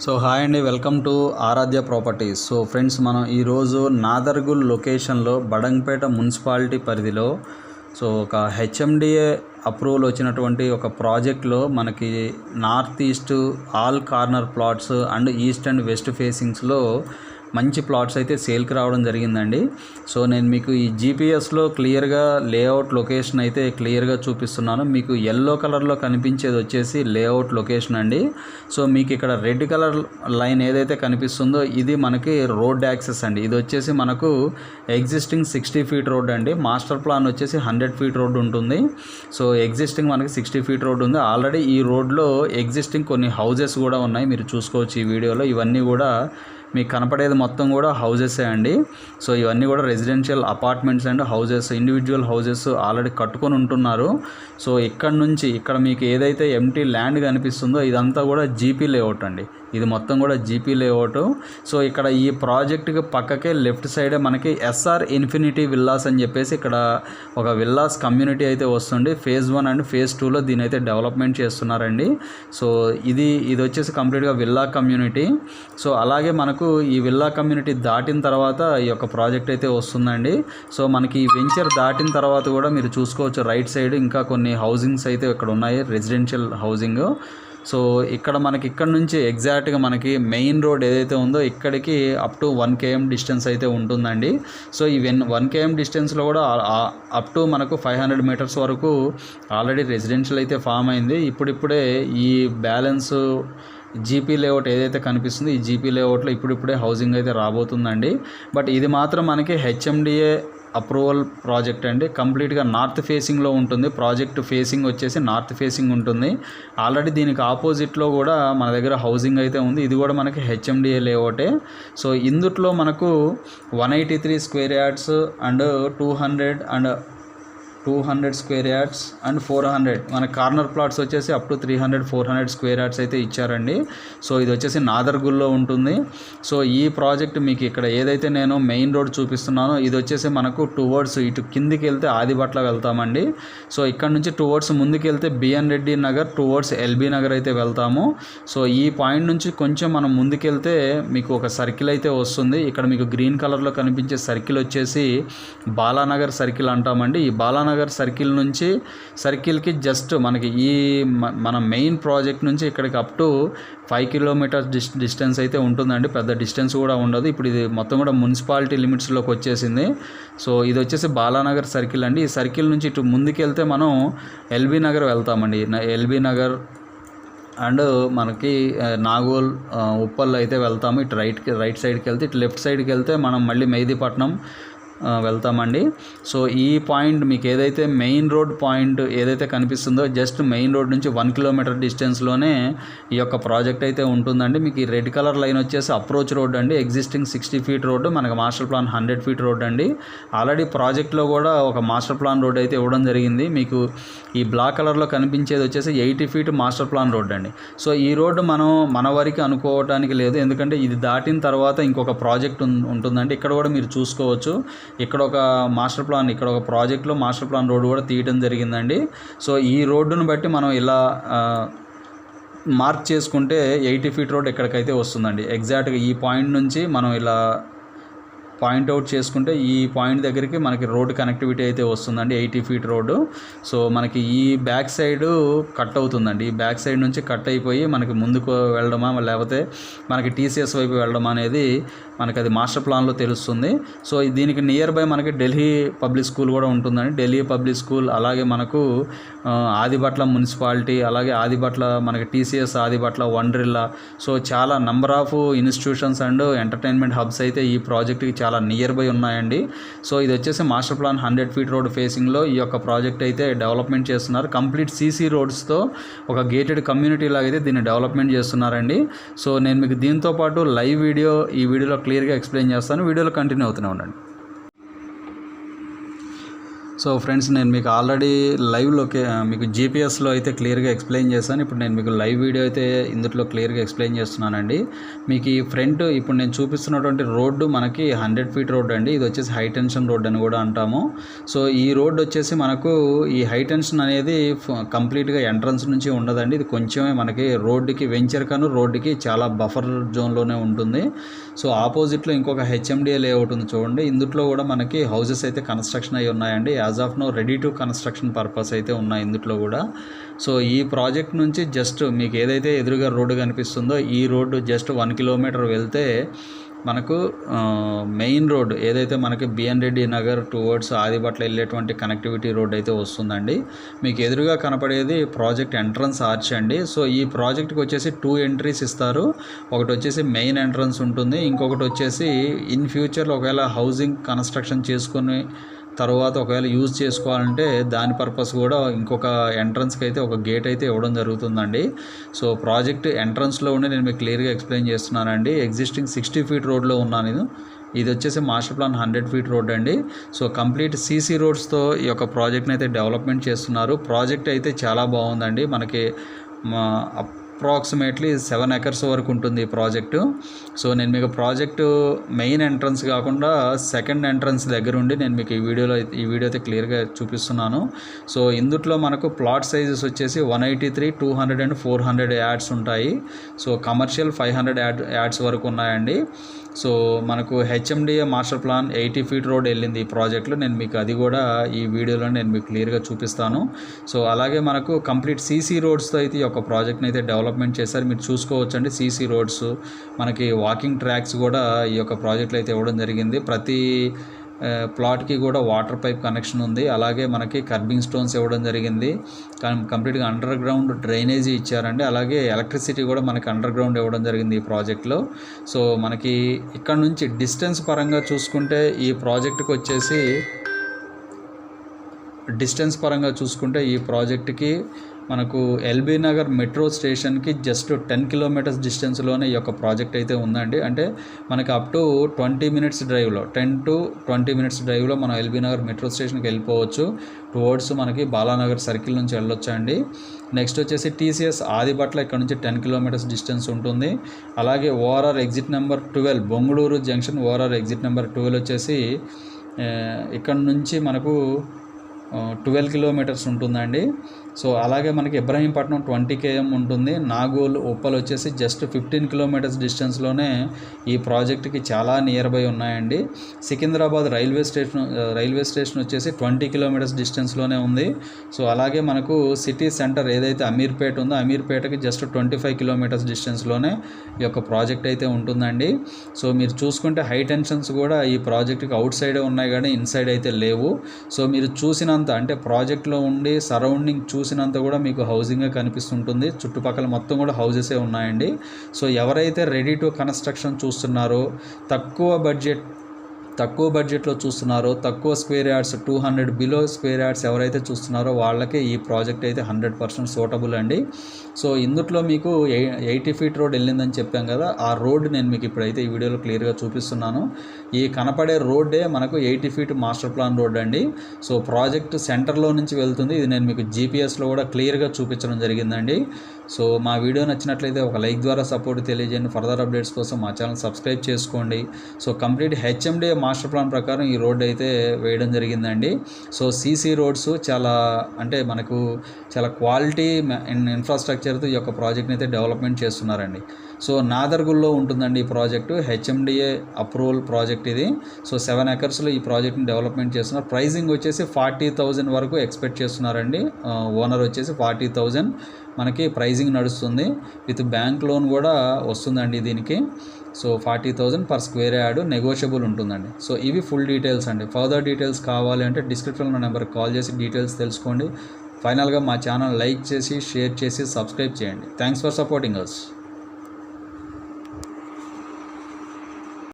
So hi అండి, welcome to Aradhya properties. So friends, మనం ఈరోజు నాదర్గుల్ లొకేషన్లో బడంగ్పేట మున్సిపాలిటీ పరిధిలో ఒక హెచ్ఎండిఏ అప్రూవల్ వచ్చినటువంటి ఒక ప్రాజెక్ట్లో మనకి north east all corner plots and east and west ఫేసింగ్స్లో మంచి ప్లాట్స్ అయితే సేల్కి రావడం జరిగిందండి. సో నేను మీకు ఈ జీపీఎస్లో క్లియర్గా లేఅవుట్ లొకేషన్ అయితే క్లియర్గా చూపిస్తున్నాను. మీకు ఎల్లో కలర్లో కనిపించేది వచ్చేసి లేఅవుట్ లొకేషన్ అండి. సో మీకు ఇక్కడ రెడ్ కలర్ లైన్ ఏదైతే కనిపిస్తుందో ఇది మనకి రోడ్ యాక్సెస్ అండి. ఇది వచ్చేసి మనకు ఎగ్జిస్టింగ్ 60 ఫీట్ రోడ్ అండి. మాస్టర్ ప్లాన్ వచ్చేసి 100 ఫీట్ రోడ్ ఉంటుంది. సో ఎగ్జిస్టింగ్ మనకి 60 ఫీట్ రోడ్ ఉంది. ఆల్రెడీ ఈ రోడ్లో ఎగ్జిస్టింగ్ కొన్ని హౌజెస్ కూడా ఉన్నాయి, మీరు చూసుకోవచ్చు ఈ వీడియోలో. ఇవన్నీ కూడా మీకు కనపడేది మొత్తం కూడా హౌజెసే అండి. సో ఇవన్నీ కూడా residential apartments and houses, individual houses already కట్టుకొని ఉంటున్నారు. సో ఇక్కడ నుంచి ఇక్కడ మీకు ఏదైతే ఎంటీ ల్యాండ్ కనిపిస్తుందో ఇదంతా కూడా జీపీ లేఅవుట్ అండి. ఇది మొత్తం కూడా జీపీ లేఅవుట్. సో ఇక్కడ ఈ ప్రాజెక్ట్కి పక్కకే లెఫ్ట్ సైడే మనకి ఎస్ఆర్ ఇన్ఫినిటీ విల్లాస్ అని చెప్పేసి ఇక్కడ ఒక విల్లాస్ కమ్యూనిటీ అయితే వస్తుంది. ఫేజ్ 1 అండ్ ఫేజ్ 2లో దీని అయితే డెవలప్మెంట్ చేస్తున్నారండి. సో ఇది వచ్చేసి కంప్లీట్గా విల్లా కమ్యూనిటీ. సో అలాగే మనకు ఈ విల్లా కమ్యూనిటీ దాటిన తర్వాత ఈ యొక్క ప్రాజెక్ట్ అయితే వస్తుందండి. సో మనకి ఈ వెంచర్ దాటిన తర్వాత కూడా మీరు చూసుకోవచ్చు రైట్ సైడ్ ఇంకా కొన్ని హౌసింగ్స్ అయితే ఇక్కడ ఉన్నాయి, రెసిడెన్షియల్ హౌసింగ్. సో ఇక్కడ మనకి ఇక్కడ నుంచి ఎగ్జాక్ట్గా మనకి మెయిన్ రోడ్ ఏదైతే ఉందో ఇక్కడికి అప్ టు 1 km డిస్టెన్స్ అయితే ఉంటుందండి. సో ఈ 1 km డిస్టెన్స్లో కూడా అప్ టు మనకు 500 మీటర్స్ వరకు ఆల్రెడీ రెసిడెన్షియల్ అయితే ఫామ్ అయింది. ఇప్పుడిప్పుడే ఈ బ్యాలెన్స్ జీపీ లేఅవుట్ ఏదైతే కనిపిస్తుందో ఈ జీపీ లేఅవుట్లో ఇప్పుడిప్పుడే హౌసింగ్ అయితే రాబోతుందండి. బట్ ఇది మాత్రం మనకి హెచ్ఎండిఏ అప్రూవల్ ప్రాజెక్ట్ అండి. కంప్లీట్గా నార్త్ ఫేసింగ్లో ఉంటుంది. ప్రాజెక్ట్ ఫేసింగ్ వచ్చేసి నార్త్ ఫేసింగ్ ఉంటుంది. ఆల్రెడీ దీనికి ఆపోజిట్లో కూడా మన దగ్గర హౌసింగ్ అయితే ఉంది. ఇది కూడా మనకి హెచ్ఎండిఏ లేఅవుటే. సో ఇందుట్లో మనకు 183 square yards and 200 square yards and 400 మన కార్నర్ ప్లాట్స్ వచ్చేసి అప్ టు 300-400 స్క్వేర్ యార్డ్స్ అయితే ఇచ్చారండి. సో ఇది వచ్చేసి నాదర్గుల్లో ఉంటుంది. సో ఈ ప్రాజెక్ట్ మీకు ఇక్కడ ఏదైతే నేను మెయిన్ రోడ్ చూపిస్తున్నానో ఇది వచ్చేసి మనకు టువర్డ్స్ ఇటు కిందికి వెళ్తే ఆదిబట్ల వెళ్తామండి. సో ఇక్కడ నుంచి టువర్డ్స్ ముందుకు వెళ్తే BN Reddy Nagar towards LB Nagar అయితే వెళ్తాము. సో ఈ పాయింట్ నుంచి కొంచెం మనం ముందుకెళ్తే మీకు ఒక సర్కిల్ అయితే వస్తుంది. ఇక్కడ మీకు గ్రీన్ కలర్లో కనిపించే సర్కిల్ వచ్చేసి బాలానగర్ సర్కిల్ అంటామండి. ఈ బాలానగర్ సర్కిల్ నుంచి సర్కిల్కి జస్ట్ మనకి మన మెయిన్ ప్రాజెక్ట్ నుంచి ఇక్కడికి అప్ టు 5 కిలోమీటర్స్ డిస్టెన్స్ అయితే ఉంటుందండి. పెద్ద డిస్టెన్స్ కూడా ఉండదు. ఇప్పుడు ఇది మొత్తం కూడా మున్సిపాలిటీ లిమిట్స్లోకి వచ్చేసింది. సో ఇది వచ్చేసి బాలానగర్ సర్కిల్ అండి. ఈ సర్కిల్ నుంచి ఇటు ముందుకెళ్తే మనం ఎల్బీ నగర్ వెళ్తామండి. ఎల్బీ నగర్ అండ్ మనకి నాగోల్ ఉప్పల్ అయితే వెళ్తాము. ఇటు రైట్ సైడ్కి వెళ్తే ఇటు లెఫ్ట్ సైడ్కి వెళ్తే మనం మళ్ళీ మెహదీపట్నం వెళ్తామండి. సో ఈ పాయింట్ మీకు ఏదైతే మెయిన్ రోడ్ పాయింట్ ఏదైతే కనిపిస్తుందో జస్ట్ మెయిన్ రోడ్ నుంచి 1 కిలోమీటర్ డిస్టెన్స్లోనే ఈ యొక్క ప్రాజెక్ట్ అయితే ఉంటుందండి. మీకు ఈ రెడ్ కలర్ లైన్ వచ్చేసి అప్రోచ్ రోడ్ అండి. ఎగ్జిస్టింగ్ 60 ఫీట్ రోడ్డు, మనకు మాస్టర్ ప్లాన్ 100 ఫీట్ రోడ్ అండి. ఆల్రెడీ ప్రాజెక్ట్లో కూడా ఒక మాస్టర్ ప్లాన్ రోడ్ అయితే ఇవ్వడం జరిగింది. మీకు ఈ బ్లాక్ కలర్లో కనిపించేది వచ్చేసి 80 ఫీట్ మాస్టర్ ప్లాన్ రోడ్ అండి. సో ఈ రోడ్డు మనం మన వరకు అనుకోవడానికి లేదు, ఎందుకంటే ఇది దాటిన తర్వాత ఇంకొక ప్రాజెక్ట్ ఉంటుందండి. ఇక్కడ కూడా మీరు చూసుకోవచ్చు, ఇక్కడ ఒక మాస్టర్ ప్లాన్, ఇక్కడ ఒక ప్రాజెక్ట్లో మాస్టర్ ప్లాన్ రోడ్డు కూడా తీయడం జరిగిందండి. సో ఈ రోడ్డును బట్టి మనం ఇలా మార్క్ చేసుకుంటే 80 ఫీట్ రోడ్ ఎక్కడికైతే వస్తుందండి. ఎగ్జాక్ట్గా ఈ పాయింట్ నుంచి మనం ఇలా పాయింట్అవుట్ చేసుకుంటే ఈ పాయింట్ దగ్గరికి మనకి రోడ్ కనెక్టివిటీ అయితే వస్తుందండి, 80 ఫీట్ రోడ్డు. సో మనకి ఈ బ్యాక్ సైడ్ కట్ అవుతుందండి. ఈ బ్యాక్ సైడ్ నుంచి కట్ అయిపోయి మనకి ముందుకు వెళ్ళడమా లేకపోతే మనకి టీసీఎస్ వైపు వెళ్ళడమా అనేది మనకి అది మాస్టర్ ప్లాన్లో తెలుస్తుంది. సో దీనికి నియర్ బై మనకి ఢిల్లీ పబ్లిక్ స్కూల్ కూడా ఉంటుందండి. ఢిల్లీ పబ్లిక్ స్కూల్, అలాగే మనకు ఆదిబట్ల మున్సిపాలిటీ, అలాగే ఆదిబట్ల మనకి టీసీఎస్ ఆదిబట్ల, వండ్రిల్లా. సో చాలా number of institutions and entertainment hubs అయితే ఈ ప్రాజెక్ట్కి చాలా నియర్ బై ఉన్నాయండి. సో ఇది వచ్చేసి మాస్టర్ ప్లాన్ 100 ఫీట్ రోడ్ ఫేసింగ్లో ఈ యొక్క ప్రాజెక్ట్ అయితే డెవలప్మెంట్ చేస్తున్నారు. కంప్లీట్ సీసీ రోడ్స్తో ఒక గేటెడ్ కమ్యూనిటీ లాగైతే దీన్ని డెవలప్మెంట్ చేస్తున్నారండి. సో నేను మీకు దీంతో పాటు లైవ్ వీడియో ఈ వీడియోలో క్లియర్గా ఎక్స్ప్లెయిన్ చేస్తాను. వీడియోలో కంటిన్యూ అవుతూనే ఉండండి. సో ఫ్రెండ్స్, నేను మీకు ఆల్రెడీ మీకు జీపీఎస్లో అయితే క్లియర్గా ఎక్స్ప్లెయిన్ చేశాను. ఇప్పుడు నేను మీకు లైవ్ వీడియో అయితే ఇందులో క్లియర్గా ఎక్స్ప్లెయిన్ చేస్తున్నానండి. మీకు ఈ ఫ్రంట్ ఇప్పుడు నేను చూపిస్తున్నటువంటి రోడ్డు మనకి 100 ఫీట్ రోడ్ అండి. ఇది వచ్చేసి హై టెన్షన్ రోడ్ అని కూడా అంటాము. సో ఈ రోడ్ వచ్చేసి మనకు ఈ హై టెన్షన్ అనేది కంప్లీట్గా ఎంట్రన్స్ నుంచి ఉండదండి. ఇది కొంచెమే మనకి రోడ్డుకి రోడ్డుకి చాలా బఫర్ జోన్లోనే ఉంటుంది. సో ఆపోజిట్లో ఇంకొక హెచ్ఎండిఏ లేఅవుట్ ఉంది చూడండి. ఇందులో కూడా మనకి హౌసెస్ అయితే కన్స్ట్రక్షన్ అయి ఉన్నాయండి. As of now ready to construction purpose అయితే ఉన్నాయి ఇందులో కూడా. సో ఈ ప్రాజెక్ట్ నుంచి జస్ట్ మీకు ఏదైతే ఎదురుగా రోడ్డు కనిపిస్తుందో ఈ రోడ్డు జస్ట్ 1 కిలోమీటర్ వెళ్తే మనకు మెయిన్ రోడ్ ఏదైతే మనకి బిఎన్ రెడ్డి నగర్ టువర్డ్స్ ఆదిబట్ల వెళ్ళేటువంటి కనెక్టివిటీ రోడ్ అయితే వస్తుందండి. మీకు ఎదురుగా కనపడేది ప్రాజెక్ట్ ఎంట్రన్స్ ఆర్చ్ అండి. సో ఈ ప్రాజెక్ట్కి వచ్చేసి 2 ఎంట్రీస్ ఇస్తారు. ఒకటి వచ్చేసి మెయిన్ ఎంట్రన్స్ ఉంటుంది, ఇంకొకటి వచ్చేసి ఇన్ ఫ్యూచర్లో ఒకవేళ హౌసింగ్ కన్స్ట్రక్షన్ చేసుకుని తర్వాత ఒకవేళ యూజ్ చేసుకోవాలంటే దాని పర్పస్ కూడా ఇంకొక ఎంట్రన్స్కి అయితే ఒక గేట్ అయితే ఇవ్వడం జరుగుతుందండి. సో ప్రాజెక్ట్ ఎంట్రన్స్లో ఉండి నేను మీకు క్లియర్గా ఎక్స్ప్లెయిన్ చేస్తున్నానండి. ఎగ్జిస్టింగ్ 60 ఫీట్ రోడ్లో ఉన్నాను నేను. ఇది వచ్చేసి మాస్టర్ ప్లాన్ 100 ఫీట్ రోడ్ అండి. సో కంప్లీట్ సీసీ రోడ్స్తో ఈ యొక్క ప్రాజెక్ట్ని అయితే డెవలప్మెంట్ చేస్తున్నారు. ప్రాజెక్ట్ అయితే చాలా బాగుందండి. మనకి అప్రాక్సిమేట్లీ 7 ఎకర్స్ వరకు ఉంటుంది ఈ ప్రాజెక్టు. సో నేను మీకు ప్రాజెక్టు మెయిన్ ఎంట్రన్స్ కాకుండా సెకండ్ ఎంట్రన్స్ దగ్గర ఉండి నేను మీకు ఈ వీడియో అయితే క్లియర్గా చూపిస్తున్నాను. సో ఇందులో మనకు ప్లాట్ సైజెస్ వచ్చేసి 183, 200 అండ్ 400 యాడ్స్ ఉంటాయి. సో కమర్షియల్ 500 యాడ్స్ వరకు ఉన్నాయండి. సో మనకు HMDA master plan 80 feet road వెళ్ళింది ఈ ప్రాజెక్ట్లో. నేను మీకు అది కూడా ఈ వీడియోలో నేను మీకు క్లియర్గా చూపిస్తాను. సో అలాగే మనకు కంప్లీట్ సీసీ రోడ్స్తో అయితే ఈ యొక్క ప్రాజెక్ట్ని అయితే డెవలప్మెంట్ చేశారు. మీరు చూసుకోవచ్చండి, సీసీ రోడ్స్ మనకి వాకింగ్ ట్రాక్స్ కూడా ఈ యొక్క ప్రాజెక్ట్లో అయితే ఇవ్వడం జరిగింది. ప్రతి ప్లాట్కి కూడా వాటర్ పైప్ కనెక్షన్ ఉంది. అలాగే మనకి కర్బింగ్ స్టోన్స్ ఇవ్వడం జరిగింది. కంప్లీట్గా అండర్ గ్రౌండ్ డ్రైనేజీ ఇచ్చారండి. అలాగే ఎలక్ట్రిసిటీ కూడా మనకి అండర్ గ్రౌండ్ ఇవ్వడం జరిగింది ఈ ప్రాజెక్ట్లో. సో మనకి ఇక్కడ నుంచి డిస్టెన్స్ పరంగా చూసుకుంటే ఈ ప్రాజెక్టుకి వచ్చేసి ఈ ప్రాజెక్టుకి మనకు ఎల్బీ నగర్ మెట్రో స్టేషన్కి జస్ట్ 10 కిలోమీటర్స్ డిస్టెన్స్లోనే ఈ యొక్క ప్రాజెక్ట్ అయితే ఉందండి. అంటే మనకి అప్ టు 10 to 20 మినిట్స్ డ్రైవ్లో మనం ఎల్బీ నగర్ మెట్రో స్టేషన్కి వెళ్ళిపోవచ్చు. టువర్డ్స్ మనకి బాలానగర్ సర్కిల్ నుంచి వెళ్ళొచ్చు అండి. నెక్స్ట్ వచ్చేసి టీసీఎస్ ఆదిబట్ల ఇక్కడ నుంచి 10 కిలోమీటర్స్ డిస్టెన్స్ ఉంటుంది. అలాగే ORR exit number 12 Bengaluru junction ORR exit number 12 వచ్చేసి ఇక్కడ నుంచి మనకు 12 కిలోమీటర్స్ ఉంటుందండి. సో అలాగే మనకి ఇబ్రహీంపట్నం 20 km ఉంటుంది. నాగోల్ ఉప్పల్ వచ్చేసి జస్ట్ 15 కిలోమీటర్స్ డిస్టెన్స్లోనే ఈ ప్రాజెక్ట్కి చాలా నియర్ బై ఉన్నాయండి. సికింద్రాబాద్ రైల్వే స్టేషన్ వచ్చేసి 20 కిలోమీటర్స్ డిస్టెన్స్లోనే ఉంది. సో అలాగే మనకు సిటీ సెంటర్ ఏదైతే అమీర్పేట ఉందో అమీర్పేటకి జస్ట్ 25 కిలోమీటర్స్ డిస్టెన్స్లోనే ఈ యొక్క ప్రాజెక్ట్ అయితే ఉంటుందండి. సో మీరు చూసుకుంటే హై టెన్షన్స్ కూడా ఈ ప్రాజెక్ట్కి అవుట్ సైడే ఉన్నాయి కానీ ఇన్సైడ్ అయితే లేవు. సో మీరు చూసినంత అంటే ప్రాజెక్ట్లో ఉండి సరౌండింగ్ చూసినంత కూడా మీకు హౌసింగే కనిపిస్తుంటుంది. చుట్టుపక్కల మొత్తం కూడా హౌజెసే ఉన్నాయండి. సో ఎవరైతే రెడీ టు కన్స్ట్రక్షన్ చూస్తున్నారో, తక్కువ బడ్జెట్లో చూస్తున్నారో, తక్కువ square yards 200 below square yards ఎవరైతే చూస్తున్నారో వాళ్ళకి ఈ ప్రాజెక్ట్ అయితే 100% సూటబుల్ అండి. సో ఇందులో మీకు 80 ఫీట్ రోడ్ వెళ్ళిందని చెప్పాం కదా, ఆ రోడ్ నేను మీకు ఇప్పుడైతే ఈ వీడియోలో క్లియర్గా చూపిస్తున్నాను. ఈ కనపడే రోడ్డే మనకు 80 ఫీట్ మాస్టర్ ప్లాన్ రోడ్ అండి. సో ప్రాజెక్ట్ సెంటర్లో నుంచి వెళ్తుంది. ఇది నేను మీకు జీపీఎస్లో కూడా క్లియర్గా చూపించడం జరిగిందండి. సో మా వీడియో నచ్చినట్లయితే ఒక లైక్ ద్వారా సపోర్ట్ తెలియజేయండి. ఫర్దర్ అప్డేట్స్ కోసం మా ఛానల్ సబ్స్క్రైబ్ చేసుకోండి. So complete HMDA master plan ప్రకారం ఈ రోడ్ అయితే వేయడం జరిగిందండి. సో సీసీ రోడ్స్ అంటే మనకు చాలా క్వాలిటీ ఇన్ఫ్రాస్ట్రక్చర్తో ఈ యొక్క ప్రాజెక్ట్ని అయితే డెవలప్మెంట్ చేస్తున్నారండి. సో నాదర్గుల్లో ఉంటుందండి ఈ ప్రాజెక్టు. హెచ్ఎండిఏ అప్రూవల్ ప్రాజెక్ట్ ఇది. సో 7 ఎకర్స్లో ఈ ప్రాజెక్ట్ని డెవలప్మెంట్ చేస్తున్నారు. ప్రైజింగ్ వచ్చేసి 40,000 వరకు ఎక్స్పెక్ట్ చేస్తున్నారండి. ఓనర్ వచ్చేసి 40,000 మనకి ప్రైజింగ్ నడుస్తుంది. విత్ బ్యాంక్ లోన్ కూడా వస్తుందండి దీనికి. So 40,000 per square yard negotiable ఉంటుందండి. సో ఇవి ఫుల్ డీటెయిల్స్ అండి. ఫర్దర్ డీటెయిల్స్ కావాలి అంటే డిస్క్రిప్షన్లో నెంబర్కి కాల్ చేసి డీటెయిల్స్ తెలుసుకోండి. ఫైనల్గా మా ఛానల్ లైక్ చేసి షేర్ చేసి సబ్స్క్రైబ్ చేయండి. Thanks for supporting us.